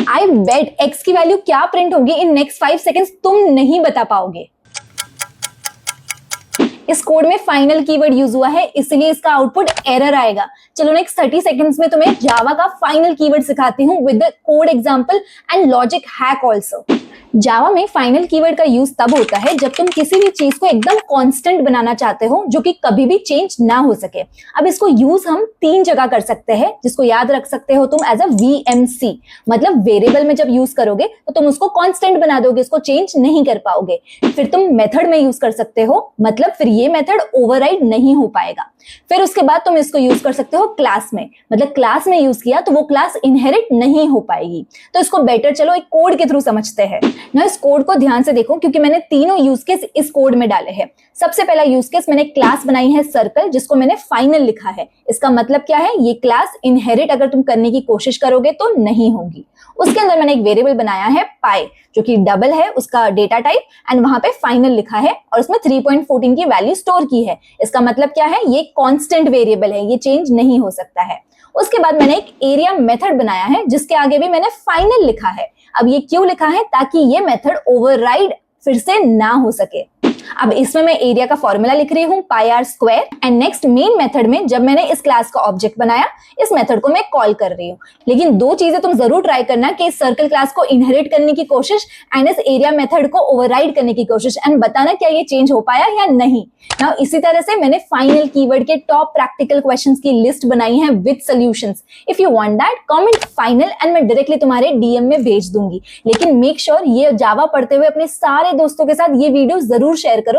आई बेट x की value क्या print होगी इन नेक्स्ट 5 सेकेंड्स तुम नहीं बता पाओगे। इस कोड में फाइनल कीवर्ड यूज हुआ है, इसलिए इसका आउटपुट एरर आएगा। चलो नेक्स्ट 30 सेकंड्स में तुम्हें जावा का फाइनल कीवर्ड सिखाती हूँ with the code example and logic hack also. Java में फाइनल कीवर्ड का यूज तब होता है जब तुम किसी भी चीज को एकदम कांस्टेंट बनाना चाहते हो जो कि कभी भी चेंज ना हो सके। अब इसको यूज हम 3 जगह कर सकते हैं, जिसको याद रख सकते हो तुम एज अ VMC। मतलब वेरिएबल में जब यूज करोगे तो तुम उसको कांस्टेंट बना दोगे, उसको चेंज नहीं कर पाओगे। फिर तुम मेथड में यूज कर सकते हो, मतलब फिर ये मेथड ओवरराइड नहीं हो पाएगा। फिर उसके बाद तुम इसको यूज कर सकते हो क्लास में, मतलब क्लास में यूज किया तो वो क्लास इनहेरिट नहीं हो पाएगी। तो इसको बेटर चलो एक कोड के थ्रू समझते हैं ना। इस कोड को ध्यान से देखो क्योंकि मैंने तीनों यूज केस इस कोड में डाले हैं। सबसे पहला यूज केस मैंने क्लास बनाई है सर्कल, जिसको मैंने फाइनल लिखा है। इसका मतलब क्या है, ये क्लास इनहेरिट अगर तुम करने की कोशिश करोगे तो नहीं होगी। उसके अंदर मैंने एक वेरिएबल बनाया है पाई, जो कि डबल है उसका डेटा टाइप, एंड वहां पे फाइनल लिखा है और उसमें 3.14 की वैल्यू स्टोर की है। इसका मतलब क्या है, ये कांस्टेंट वेरिएबल है, ये चेंज नहीं हो सकता है। उसके बाद मैंने एक एरिया मेथड बनाया है जिसके आगे भी मैंने फाइनल लिखा है। अब ये क्यों लिखा है, ताकि ये मेथड ओवरराइड फिर से ना हो सके। अब इसमें मैं एरिया का फॉर्मूला लिख रही हूँ pi r square, and next main method में जब मैंने इस क्लास का ऑब्जेक्ट बनाया, इस मेथड को मैं कॉल कर रही हूँ। लेकिन 2 चीजें तुम जरूर ट्राई करना कि इस सर्कल क्लास को इनहेरिट करने की कोशिश एंड इस एरिया मेथड को ओवरराइड करने की कोशिश, एंड बताना क्या ये चेंज हो पाया या नहीं। नाउ इसी तरह से मैंने फाइनल कीवर्ड के टॉप प्रैक्टिकल क्वेश्चंस की लिस्ट बनाई है with solutions. If you want that comment final and मैं डायरेक्टली तुम्हारे DM में भेज दूंगी। लेकिन मेक श्योर ये जावा पढ़ते हुए अपने सारे दोस्तों के साथ ये वीडियो जरूर शेयर करो।